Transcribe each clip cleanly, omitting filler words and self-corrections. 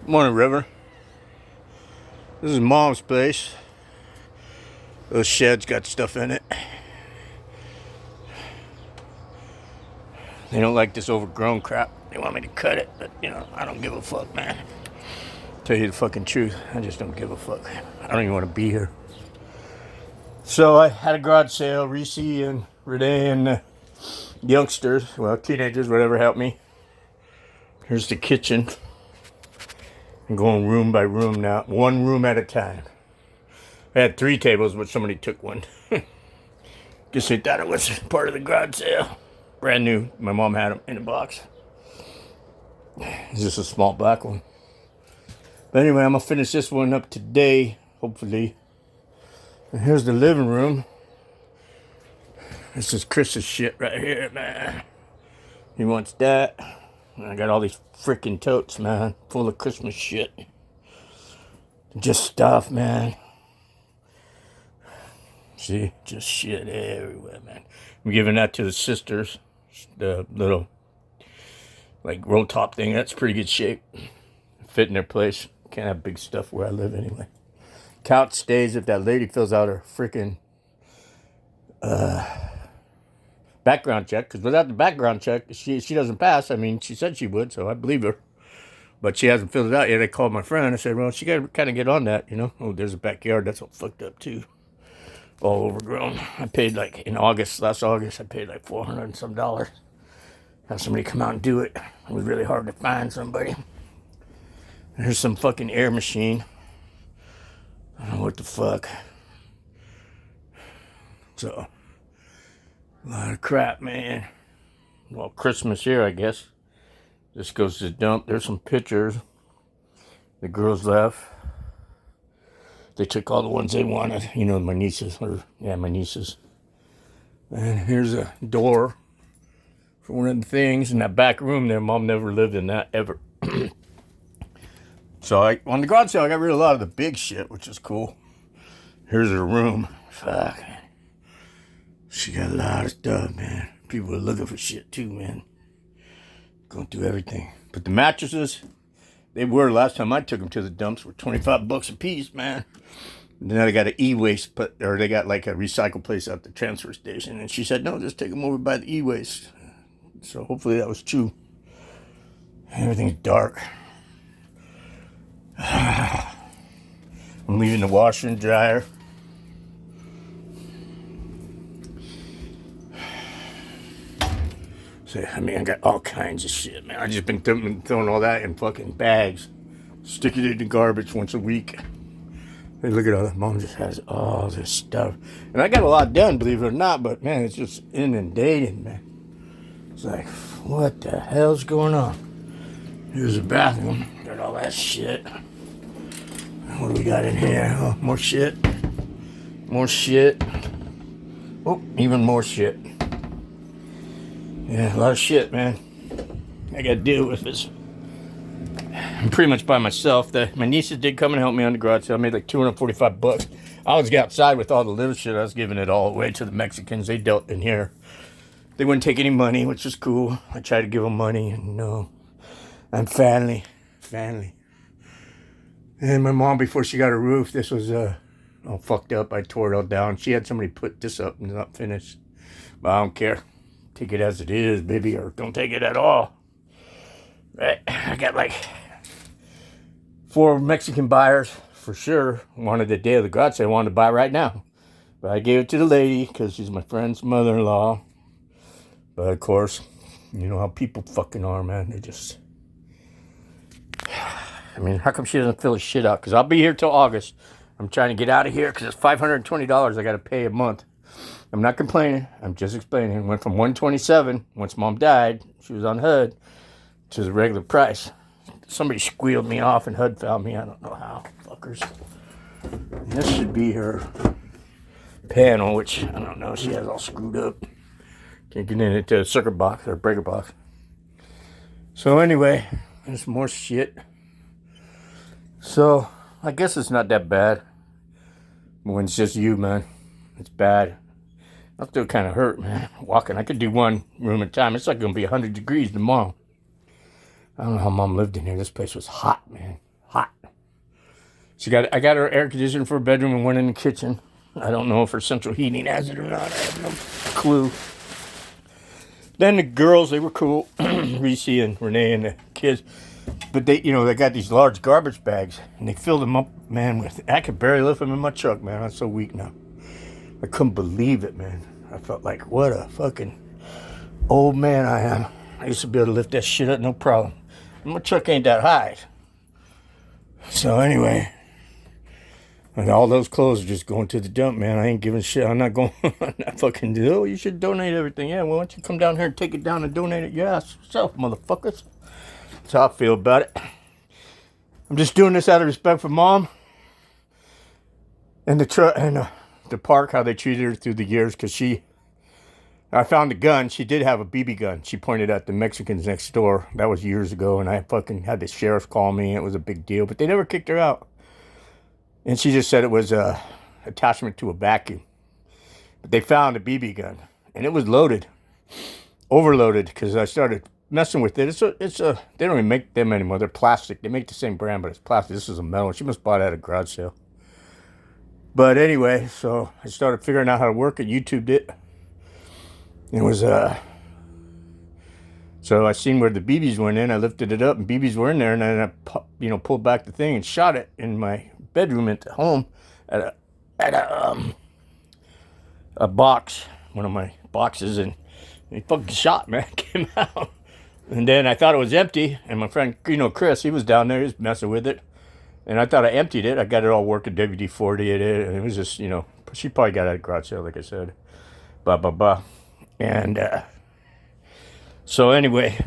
Morning, River. This is Mom's place. Those sheds got stuff in it. They don't like this overgrown crap. They want me to cut it, but I don't give a fuck, man. Tell you the fucking truth, I just don't give a fuck. I don't even want to be here. So I had a garage sale. Reese and Renee and youngsters, well, teenagers, whatever, helped me. Here's the kitchen. I'm going room by room now, one room at a time. I had 3 tables, but somebody took one. Guess they thought it was part of the garage sale. Brand new. My mom had them in a box. It's just a small black one. But anyway, I'm going to finish this one up today, hopefully. And here's the living room. This is Chris's shit right here, man. He wants that. And I got all these freaking totes, man, full of Christmas shit. Just stuff, man. See, just shit everywhere, man. I'm giving that to the sisters. The little, like, roll top thing. That's pretty good shape. Fit in their place. Can't have big stuff where I live anyway. Couch stays if that lady fills out her freaking background check. Because without the background check, she doesn't pass. I mean, she said she would, so I believe her. But she hasn't filled it out yet. I called my friend. I said, well, she got to kind of get on that, Oh, there's a backyard. That's all fucked up, too. All overgrown. I paid, like, in last August, I paid like $400 and some. Have somebody come out and do it. It was really hard to find somebody. Here's some fucking air machine. I don't know what the fuck. So, a lot of crap, man. Well, Christmas here, I guess. This goes to the dump. There's some pictures. The girls left. They took all the ones they wanted. My nieces. My nieces. And here's a door for one of the things in that back room there. Mom never lived in that, ever. So on the garage sale, I got rid of a lot of the big shit, which is cool. Here's her room. Fuck. She got a lot of stuff, man. People are looking for shit too, man. Going through everything. But the mattresses, they were, last time I took them to the dumps, were $25 a piece, man. And then I got an e-waste, or they got like a recycle place at the transfer station. And she said, no, just take them over by the e-waste. So hopefully that was true. Everything's dark. I'm leaving the washer and dryer. So, I got all kinds of shit, man. I just been throwing all that in fucking bags. Sticking it in the garbage once a week. Hey, look at all that. Mom just has all this stuff. And I got a lot done, believe it or not, but man, it's just inundated, man. It's like, what the hell's going on? Here's the bathroom. Got all that shit. What do we got in here? Oh, more shit. More shit. Oh, even more shit. Yeah, a lot of shit, man. I gotta deal with this. I'm pretty much by myself. My nieces did come and help me on the garage sale. I made like $245. I was outside with all the little shit. I was giving it all away to the Mexicans. They dealt in here. They wouldn't take any money, which is cool. I tried to give them money, and no. I'm family. And my mom, before she got a roof, this was all fucked up. I tore it all down. She had somebody put this up and it's not finished. But I don't care. Take it as it is, baby, or don't take it at all. Right? I got like 4 Mexican buyers for sure. Wanted the day of the garage sale. I wanted to buy right now. But I gave it to the lady because she's my friend's mother-in-law. But of course, you know how people fucking are, man. They just... how come she doesn't fill his shit out? Because I'll be here till August. I'm trying to get out of here because it's $520 I got to pay a month. I'm not complaining. I'm just explaining. It went from $127 once Mom died. She was on HUD to the regular price. Somebody squealed me off and HUD found me. I don't know how. Fuckers. And this should be her panel, which I don't know. She has all screwed up. Can't get in it to a circuit box or breaker box. So anyway, there's more shit. So, I guess it's not that bad. When it's just you, man. It's bad. I'm still kind of hurt, man. Walking. I could do one room at a time. It's like going to be 100 degrees tomorrow. I don't know how Mom lived in here. This place was hot, man. Hot. I got her air conditioner for her bedroom and one in the kitchen. I don't know if her central heating has it or not. I have no clue. Then the girls, they were cool. Reese and Renee and the kids. But they got these large garbage bags. And they filled them up, man, I could barely lift them in my truck, man. I'm so weak now. I couldn't believe it, man. I felt like, what a fucking old man I am. I used to be able to lift that shit up, no problem. And my truck ain't that high. So anyway, and all those clothes are just going to the dump, man. I ain't giving shit. I'm not going. I'm not fucking. Oh, you should donate everything. Yeah, well, why don't you come down here and take it down and donate it your ass yourself, motherfuckers? That's how I feel about it. I'm just doing this out of respect for Mom and the truck and the park, how they treated her through the years. Because I found a gun. She did have a BB gun. She pointed at the Mexicans next door. That was years ago, and I fucking had the sheriff call me. It was a big deal, but they never kicked her out. And she just said it was a attachment to a vacuum. But they found a BB gun, and it was loaded, overloaded, because I started messing with it. It's a. They don't even make them anymore. They're plastic. They make the same brand, but it's plastic. This is a metal. She must have bought it at a garage sale. But anyway, so I started figuring out how to work it. YouTubed it. It was So I seen where the BBs went in. I lifted it up, and BBs were in there, and then I pulled back the thing and shot it in my bedroom at home at a box, one of my boxes, and he fucking shot, man. Came out. And then I thought it was empty, and my friend, Chris, he was down there, he was messing with it. And I thought I emptied it. I got it all working, WD-40 at it, and it was just, she probably got it at a garage sale, like I said. Blah, blah, blah. And so anyway,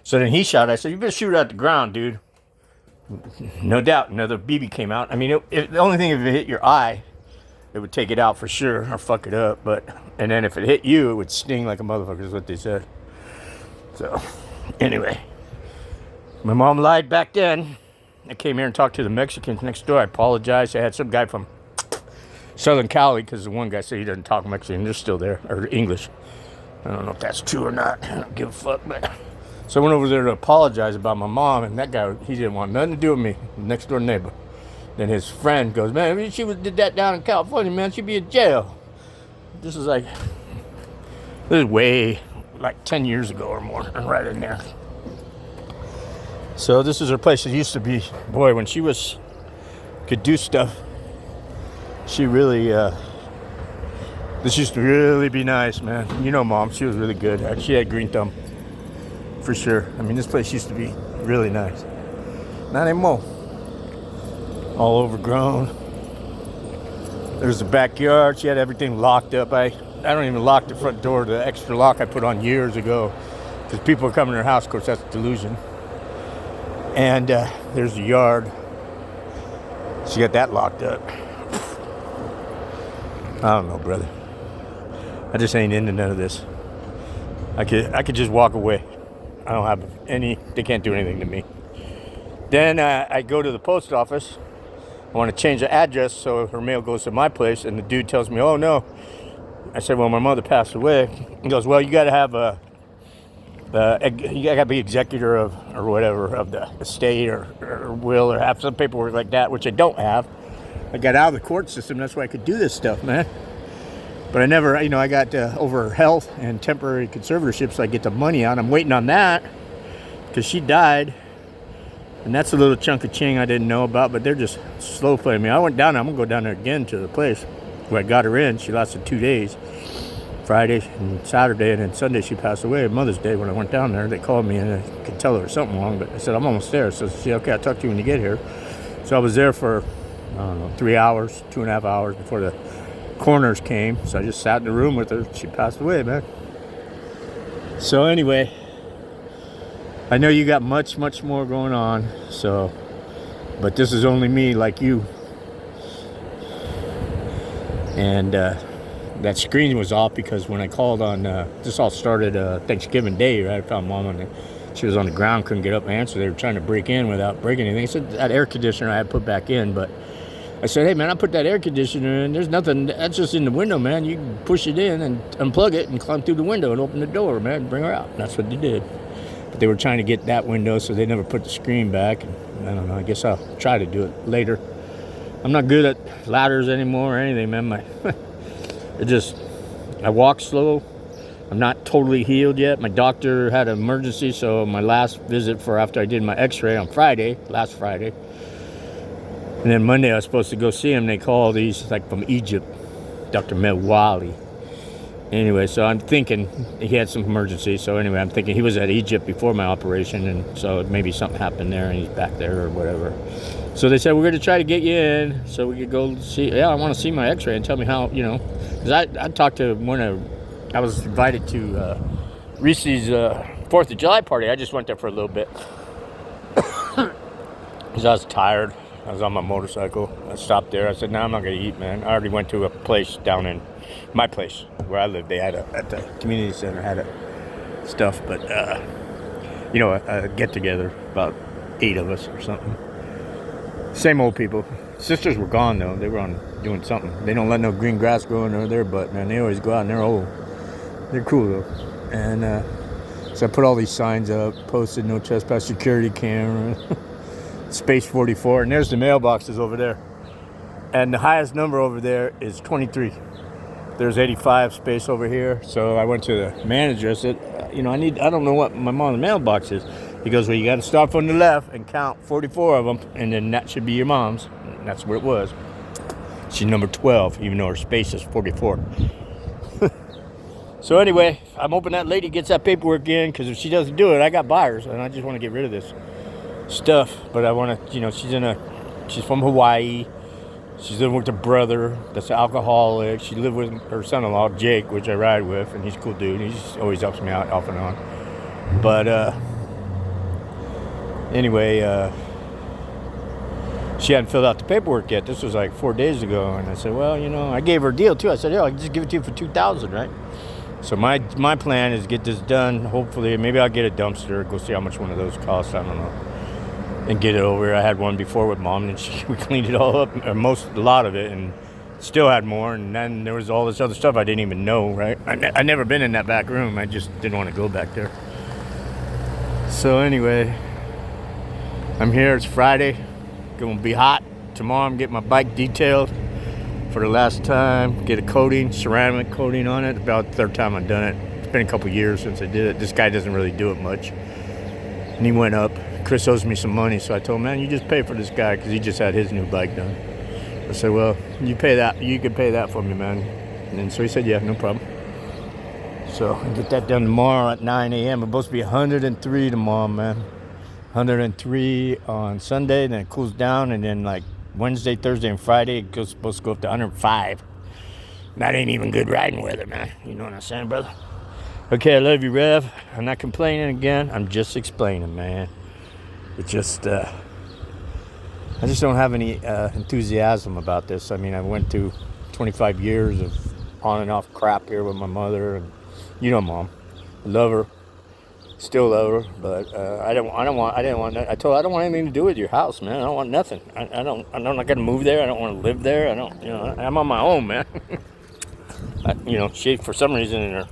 so then he shot. I said, you better shoot it at the ground, dude. No doubt, another BB came out. I mean, the only thing, if it hit your eye, it would take it out for sure, or fuck it up. And then if it hit you, it would sting like a motherfucker, is what they said. So, anyway, my mom lied back then. I came here and talked to the Mexicans next door. I apologized. I had some guy from Southern Cali, because the one guy said he doesn't talk Mexican. They're still there, or English. I don't know if that's true or not. I don't give a fuck, but... So I went over there to apologize about my mom, and that guy, he didn't want nothing to do with me, next door neighbor. Then his friend goes, man, if she did that down in California, man, she'd be in jail. This is way, like 10 years ago or more, right in there. So this is her place. It used to be, boy, when she could do stuff, she really, this used to really be nice, man. Mom, she was really good. She had green thumb. For sure. I mean, this place used to be really nice. Not anymore. All overgrown. There's the backyard. She had everything locked up. I don't even lock the front door. The extra lock I put on years ago. Because people are coming to her house. Of course, that's a delusion. And there's the yard. She got that locked up. I don't know, brother. I just ain't into none of this. I could just walk away. I don't have they can't do anything to me. Then I go to the post office. I want to change the address so her mail goes to my place, and the dude tells me, oh, no. I said, well, my mother passed away. He goes, well, you got to have you got to be executor of, or whatever, of the estate or will, or have some paperwork like that, which I don't have. I got out of the court system. That's why I could do this stuff, man. But I never, I got over health and temporary conservatorship, so I get the money out. I'm waiting on that because she died. And that's a little chunk of ching I didn't know about, but they're just slow playing me. I went down there. I'm going to go down there again to the place where I got her in. She lasted 2 days, Friday and Saturday, and then Sunday she passed away. Mother's Day, when I went down there, they called me, and I could tell there was something wrong, but I said, I'm almost there. So she said, okay, I'll talk to you when you get here. So I was there for, 3 hours, 2.5 hours before the coroners came. So I just sat in the room with her. She passed away, man. So anyway, I know you got much more going on, but this is only me, like you. And that screen was off because when I called on, this all started Thanksgiving Day, right? I found Mom she was on the ground, couldn't get up and answer. They were trying to break in without breaking anything. I said that air conditioner I had put back in, but I said, hey man, I put that air conditioner in. There's nothing, that's just in the window, man. You can push it in and unplug it and climb through the window and open the door, man, and bring her out. And that's what they did. But they were trying to get that window, so they never put the screen back. And I don't know. I guess I'll try to do it later. I'm not good at ladders anymore or anything, man. I walk slow. I'm not totally healed yet. My doctor had an emergency, so my last visit for after I did my x-ray on last Friday. And then Monday I was supposed to go see him. They call these like from Egypt, Dr. Medwali. Anyway, so I'm thinking he had some emergency. So anyway, I'm thinking he was at Egypt before my operation, and so maybe something happened there and he's back there or whatever. So they said, we're going to try to get you in so we could go see. Yeah, I want to see my x-ray and tell me how, because I talked to I was invited to Reese's 4th of July party. I just went there for a little bit because I was tired. I was on my motorcycle. I stopped there. I said, no, I'm not going to eat, man. I already went to a place down in my place where I live. They had at the community center had stuff, but, a get-together, about 8 of us or something. Same old people. Sisters were gone, though. They were on doing something. They don't let no green grass grow under their butt, man. They always go out and they're old. They're cool, though. And so I put all these signs up, posted no trespass security camera, space 44, and there's the mailboxes over there. And the highest number over there is 23. There's 85 space over here. So I went to the manager. I said, I don't know what my mom's mailbox is. He goes, well, you got to start from the left and count 44 of them, and then that should be your mom's. And that's where it was. She's number 12, even though her space is 44. So anyway, I'm hoping that lady gets that paperwork in, because if she doesn't do it, I got buyers, and I just want to get rid of this stuff. But I want to, she's from Hawaii. She's living with her brother that's an alcoholic. She lived with her son-in-law, Jake, which I ride with, and he's a cool dude. He always helps me out off and on. But anyway, she hadn't filled out the paperwork yet. This was like 4 days ago, and I said, well, I gave her a deal too. I said, yeah, I can just give it to you for $2,000, right? So my plan is to get this done. Hopefully, maybe I'll get a dumpster. Go see how much one of those costs. I don't know. And get it over. I had one before with Mom, and we cleaned it all up, or a lot of it, and still had more. And then there was all this other stuff I didn't even know, right? I never been in that back room. I just didn't want to go back there. So anyway, I'm here. It's Friday. Gonna be hot. Tomorrow I'm getting my bike detailed for the last time. Get a coating, ceramic coating on it. About the 3rd time I've done it. It's been a couple years since I did it. This guy doesn't really do it much. And he went up. Chris owes me some money, so I told him, man, you just pay for this guy, because he just had his new bike done. I said, well, you pay that. You can pay that for me, man. And then, so he said, yeah, no problem. So I'll get that done tomorrow at 9 a.m. It's supposed to be 103 tomorrow, man. 103 on Sunday, then it cools down, and then like Wednesday, Thursday, and Friday, it goes supposed to go up to 105. That ain't even good riding weather, man. You know what I'm saying, brother? Okay, I love you, Rev. I'm not complaining again. I'm just explaining, man. It's just, I just don't have any enthusiasm about this. I mean, I went through 25 years of on and off crap here with my mother, and Mom. I love her. Still love her, but I didn't want. I told her I don't want anything to do with your house, man. I don't want nothing. I'm not gonna move there. I don't want to live there. I'm on my own, man. She for some reason in her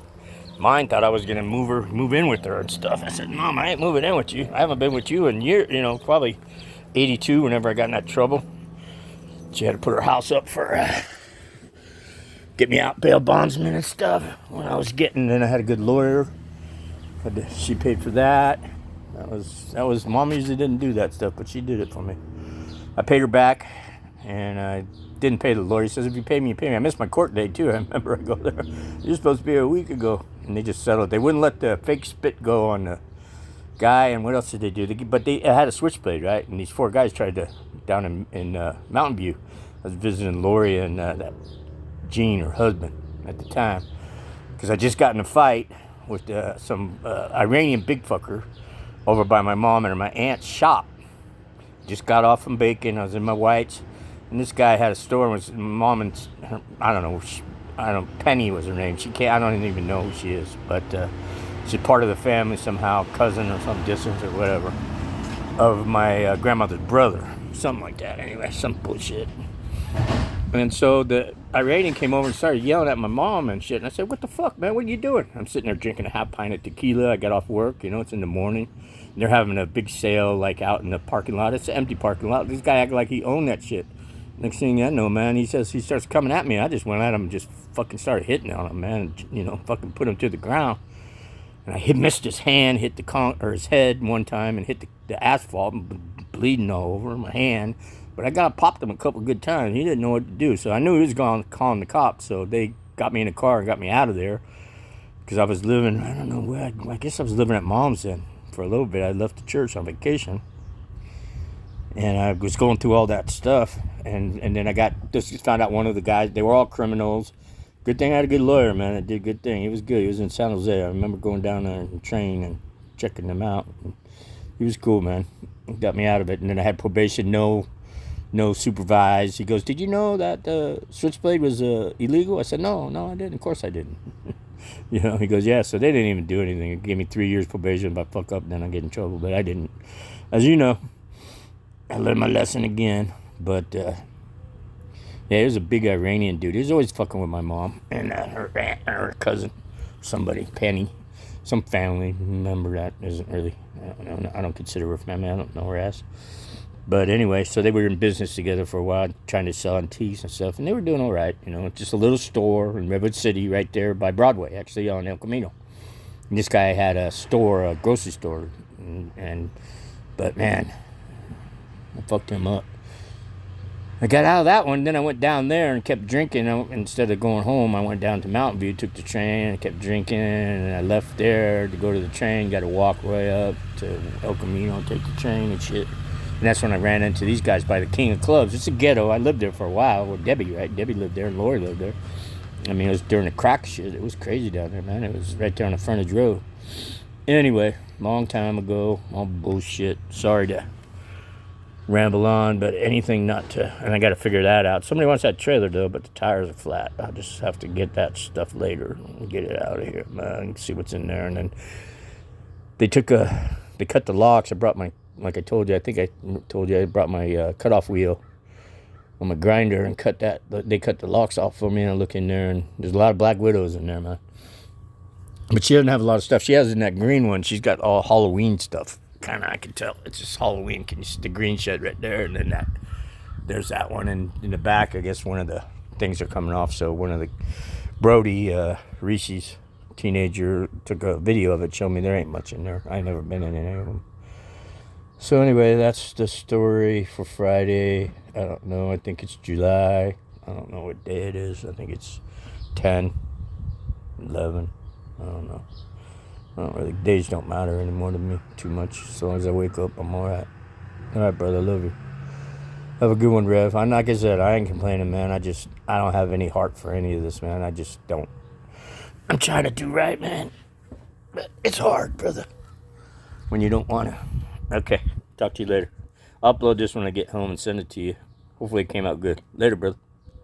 mind thought I was gonna move in with her and stuff. I said, Mom, I ain't moving in with you. I haven't been with you in years. Probably 82. Whenever I got in that trouble, she had to put her house up for get me out bail bondsman and stuff. When I was then I had a good lawyer. She paid for that. That was Mom usually didn't do that stuff, but she did it for me. I paid her back, and I didn't pay the lawyer. He says, if you pay me, you pay me. I missed my court date too. I remember I go there. You're supposed to be a week ago, and they just settled. They wouldn't let the fake spit go on the guy. And what else did they do? But they had a switchblade, right? And these 4 guys tried to down in Mountain View. I was visiting Lori and that Jean, her husband, at the time, because I just got in a fight with some Iranian big fucker over by my mom and my aunt's shop. Just got off from bacon. I was in my whites, and this guy had a store. And was Mom and Penny was her name. I don't even know who she is, but she's part of the family somehow, cousin or some distance or whatever of my grandmother's brother, something like that. Anyway, some bullshit. And so the Iranian came over and started yelling at my mom and shit. And I said, "What the fuck, man? What are you doing?" I'm sitting there drinking a half pint of tequila. I got off work, it's in the morning. They're having a big sale, like, out in the parking lot. It's an empty parking lot. This guy acted like he owned that shit. Next thing I know, man, he starts coming at me. I just went at him and just fucking started hitting on him, man. Fucking put him to the ground. And I missed his hand, hit his head one time, and hit the asphalt, bleeding all over my hand. But I popped him a couple good times. He didn't know what to do, so I knew he was calling the cops. So they got me in a car and got me out of there because I was living. I don't know where. I guess I was living at mom's then for a little bit. I left the church on vacation, and I was going through all that stuff. And then I found out one of the guys. They were all criminals. Good thing I had a good lawyer, man. I did a good thing. He was good. He was in San Jose. I remember going down there on the train and checking them out. He was cool, man. He got me out of it. And then I had probation, no supervised. He goes, "Did you know that switchblade was illegal?" I said, No, I didn't. Of course I didn't. He goes, "Yeah." So they didn't even do anything. It gave me 3 years probation. If I fuck up, then I get in trouble. But I didn't. As you know, I learned my lesson again. But yeah, he was a big Iranian dude. He was always fucking with my mom and her aunt or her cousin, somebody, Penny, some family member that isn't really. I don't consider her family. I don't know her ass. But anyway, so they were in business together for a while, trying to sell antiques and stuff, and they were doing all right. Just a little store in Redwood City, right there by Broadway, actually on El Camino. And this guy had a grocery store, but man, I fucked him up. I got out of that one, then I went down there and kept drinking. Instead of going home, I went down to Mountain View, took the train, and kept drinking, and I left there to go to the train, got to walk way up to El Camino, take the train and shit. And that's when I ran into these guys by the King of Clubs. It's a ghetto. I lived there for a while with Debbie, right? Debbie lived there and Lori lived there. I mean, it was during the crack shit. It was crazy down there, man. It was right there on the frontage road. Anyway, long time ago, all bullshit. Sorry to ramble on, but anything not to, and I got to figure that out. Somebody wants that trailer though, but the tires are flat. I'll just have to get that stuff later and get it out of here, man. See what's in there. And then they cut the locks. I brought like I told you, I think I told you, I brought my cutoff wheel on my grinder and cut that. They cut the locks off for me, and I look in there, and there's a lot of Black Widows in there, man. But she doesn't have a lot of stuff. She has in that green one, she's got all Halloween stuff. Kind of, I can tell. It's just Halloween. Can you see the green shed right there? And then there's that one. And in the back, I guess one of the things are coming off. So one of the, Brody, Reese's teenager, took a video of it, showed me there ain't much in there. I've never been in any of them. So anyway, that's the story for Friday. I don't know. I think it's July. I don't know what day it is. I think it's 10, 11. I don't know. I don't really, days don't matter anymore to me too much. As long as I wake up, I'm alright. Alright, brother, I love you. Have a good one, Rev. Like I said, I ain't complaining, man. I don't have any heart for any of this, man. I just don't. I'm trying to do right, man. But it's hard, brother, when you don't want to. Okay, talk to you later. I'll upload this when I get home and send it to you. Hopefully it came out good. Later, brother.